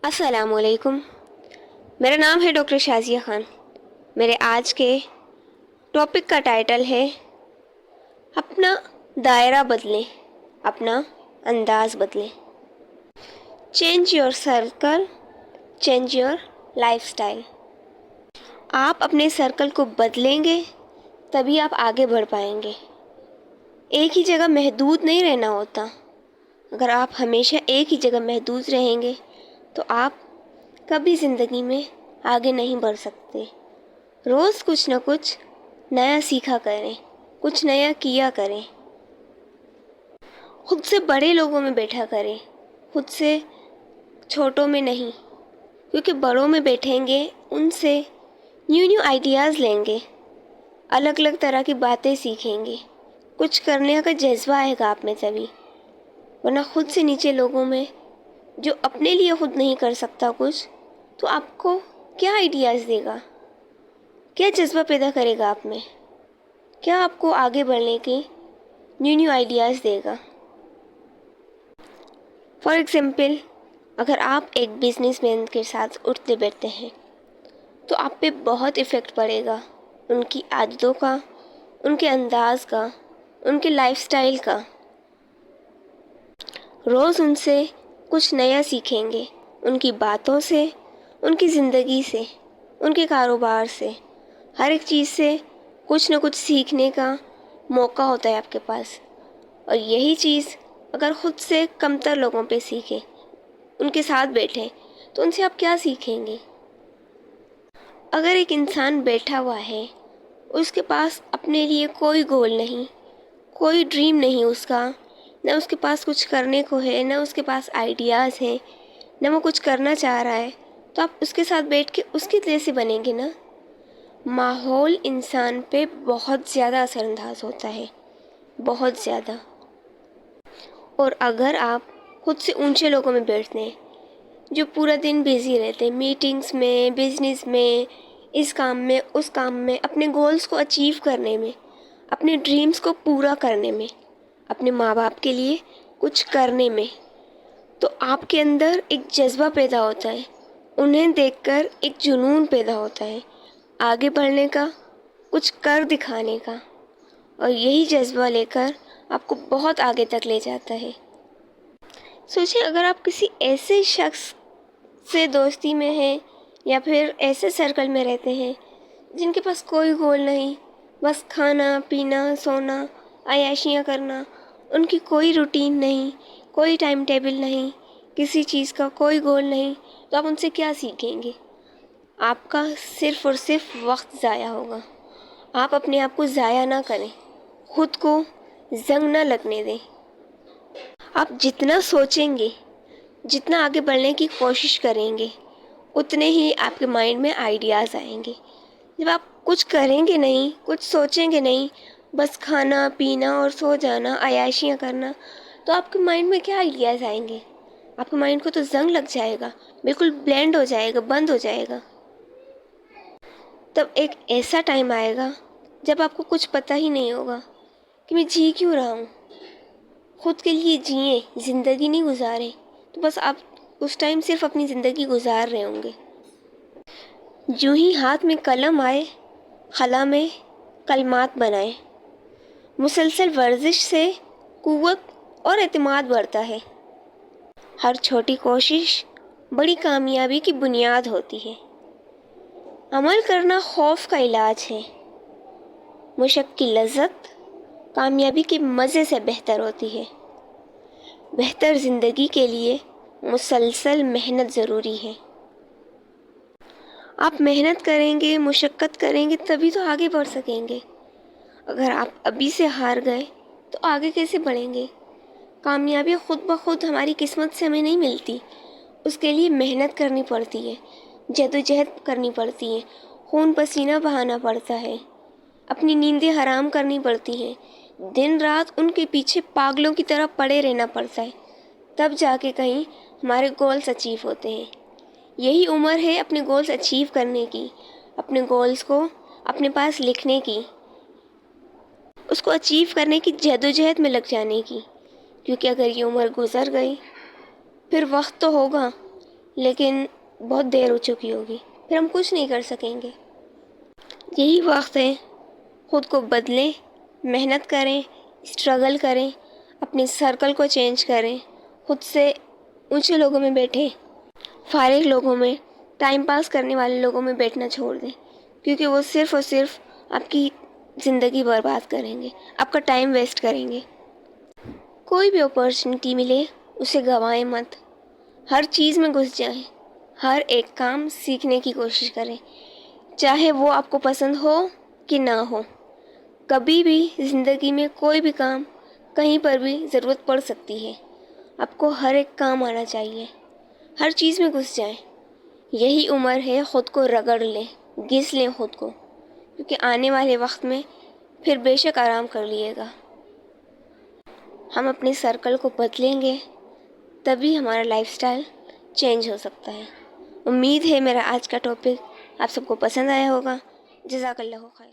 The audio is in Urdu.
السلام علیکم. میرا نام ہے ڈاکٹر شازیہ خان. میرے آج کے ٹاپک کا ٹائٹل ہے اپنا دائرہ بدلیں، اپنا انداز بدلیں. Change your circle, change your life style. آپ اپنے سرکل کو بدلیں گے تبھی آپ آگے بڑھ پائیں گے. ایک ہی جگہ محدود نہیں رہنا ہوتا. اگر آپ ہمیشہ ایک ہی جگہ محدود رہیں گے تو آپ کبھی زندگی میں آگے نہیں بڑھ سکتے. روز کچھ نہ کچھ نیا سیکھا کریں، کچھ نیا کیا کریں. خود سے بڑے لوگوں میں بیٹھا کریں، خود سے چھوٹوں میں نہیں. کیونکہ بڑوں میں بیٹھیں گے، ان سے نیو آئیڈیاز لیں گے، الگ الگ طرح کی باتیں سیکھیں گے. کچھ کرنے کا جذبہ آئے گا آپ میں تبھی. ورنہ خود سے نیچے لوگوں میں جو اپنے لیے خود نہیں کر سکتا کچھ، تو آپ کو کیا آئیڈیاز دے گا، کیا جذبہ پیدا کرے گا آپ میں، کیا آپ کو آگے بڑھنے کے نیو آئیڈیاز دے گا. فار ایگزامپل، اگر آپ ایک بزنس مین کے ساتھ اٹھتے بیٹھتے ہیں تو آپ پہ بہت افیکٹ پڑے گا ان کی عادتوں کا، ان کے انداز کا، ان کے لائف سٹائل کا. روز ان سے کچھ نیا سیکھیں گے، ان کی باتوں سے، ان کی زندگی سے، ان کے کاروبار سے. ہر ایک چیز سے کچھ نہ کچھ سیکھنے کا موقع ہوتا ہے آپ کے پاس. اور یہی چیز اگر خود سے کمتر لوگوں پہ سیکھیں، ان کے ساتھ بیٹھیں، تو ان سے آپ کیا سیکھیں گے؟ اگر ایک انسان بیٹھا ہوا ہے، اس کے پاس اپنے لیے کوئی گول نہیں، کوئی ڈریم نہیں اس کا، نہ اس کے پاس کچھ کرنے کو ہے، نہ اس کے پاس آئیڈیاز ہیں، نہ وہ کچھ کرنا چاہ رہا ہے، تو آپ اس کے ساتھ بیٹھ کے اس کے جیسے بنیں گے نا. ماحول انسان پہ بہت زیادہ اثر انداز ہوتا ہے، بہت زیادہ. اور اگر آپ خود سے اونچے لوگوں میں بیٹھتے ہیں جو پورا دن بیزی رہتے ہیں، میٹنگز میں، بزنس میں، اس کام میں، اس کام میں، اپنے گولز کو اچیو کرنے میں، اپنے ڈریمز کو پورا کرنے میں، اپنے ماں باپ کے لیے کچھ کرنے میں، تو آپ کے اندر ایک جذبہ پیدا ہوتا ہے. انہیں دیکھ کر ایک جنون پیدا ہوتا ہے آگے بڑھنے کا، کچھ کر دکھانے کا. اور یہی جذبہ لے کر آپ کو بہت آگے تک لے جاتا ہے. سوچیں، اگر آپ کسی ایسے شخص سے دوستی میں ہیں یا پھر ایسے سرکل میں رہتے ہیں جن کے پاس کوئی گول نہیں، بس کھانا پینا، سونا، عیاشیاں کرنا، ان کی کوئی روٹین نہیں، کوئی ٹائم ٹیبل نہیں، کسی چیز کا کوئی گول نہیں، تو آپ ان سے کیا سیکھیں گے؟ آپ کا صرف اور صرف وقت ضائع ہوگا. آپ اپنے آپ کو ضائع نہ کریں، خود کو زنگ نہ لگنے دیں. آپ جتنا سوچیں گے، جتنا آگے بڑھنے کی کوشش کریں گے، اتنے ہی آپ کے مائنڈ میں آئیڈیاز آئیں گے. جب آپ کچھ کریں گے نہیں، کچھ سوچیں گے نہیں، بس کھانا پینا اور سو جانا، عیاشیاں کرنا، تو آپ کے مائنڈ میں کیا آئیڈیاز آئیں گے؟ آپ کے مائنڈ کو تو زنگ لگ جائے گا، بالکل بلینڈ ہو جائے گا، بند ہو جائے گا. تب ایک ایسا ٹائم آئے گا جب آپ کو کچھ پتہ ہی نہیں ہوگا کہ میں جی کیوں رہا ہوں. خود کے لیے جئیں، زندگی نہیں گزاریں. تو بس آپ اس ٹائم صرف اپنی زندگی گزار رہے ہوں گے. جو ہی ہاتھ میں قلم آئے، خلا میں کلمات بنائیں. مسلسل ورزش سے قوت اور اعتماد بڑھتا ہے. ہر چھوٹی کوشش بڑی کامیابی کی بنیاد ہوتی ہے. عمل کرنا خوف کا علاج ہے. مشق کی لذت کامیابی کے مزے سے بہتر ہوتی ہے. بہتر زندگی کے لیے مسلسل محنت ضروری ہے. آپ محنت کریں گے، مشقت کریں گے، تبھی تو آگے بڑھ سکیں گے. اگر آپ ابھی سے ہار گئے تو آگے کیسے بڑھیں گے؟ کامیابی خود بخود ہماری قسمت سے ہمیں نہیں ملتی. اس کے لیے محنت کرنی پڑتی ہے، جدوجہد کرنی پڑتی ہے، خون پسینہ بہانا پڑتا ہے، اپنی نیندیں حرام کرنی پڑتی ہیں، دن رات ان کے پیچھے پاگلوں کی طرح پڑے رہنا پڑتا ہے. تب جا کے کہیں ہمارے گولز اچیو ہوتے ہیں. یہی عمر ہے اپنے گولز اچیو کرنے کی، اپنے گولز کو اپنے پاس لکھنے کی، اس کو اچیو کرنے کی جدوجہد میں لگ جانے کی. کیونکہ اگر یہ عمر گزر گئی، پھر وقت تو ہوگا لیکن بہت دیر ہو چکی ہوگی، پھر ہم کچھ نہیں کر سکیں گے۔ یہی وقت ہے، خود کو بدلیں، محنت کریں، اسٹرگل کریں، اپنے سرکل کو چینج کریں، خود سے اونچے لوگوں میں بیٹھیں، فارغ لوگوں میں، ٹائم پاس کرنے والے لوگوں میں بیٹھنا چھوڑ دیں، کیونکہ وہ صرف اور صرف آپ کی زندگی برباد کریں گے، آپ کا ٹائم ویسٹ کریں گے۔ کوئی بھی اپارچونیٹی ملے اسے گنوائیں مت، ہر چیز میں گھس جائیں، ہر ایک کام سیکھنے کی کوشش کریں، چاہے وہ آپ کو پسند ہو کہ نہ ہو۔ کبھی بھی زندگی میں کوئی بھی کام کہیں پر بھی ضرورت پڑ سکتی ہے، آپ کو ہر ایک کام آنا چاہیے، ہر چیز میں گھس جائیں۔ یہی عمر ہے، خود کو رگڑ لیں، گھس لیں خود کو، کیونکہ آنے والے وقت میں پھر بے شک آرام کر لیے گا۔ ہم اپنے سرکل کو بدلیں گے تبھی ہمارا لائف سٹائل چینج ہو سکتا ہے۔ امید ہے میرا آج کا ٹاپک آپ سب کو پسند آیا ہوگا۔ جزاک اللہ خیر۔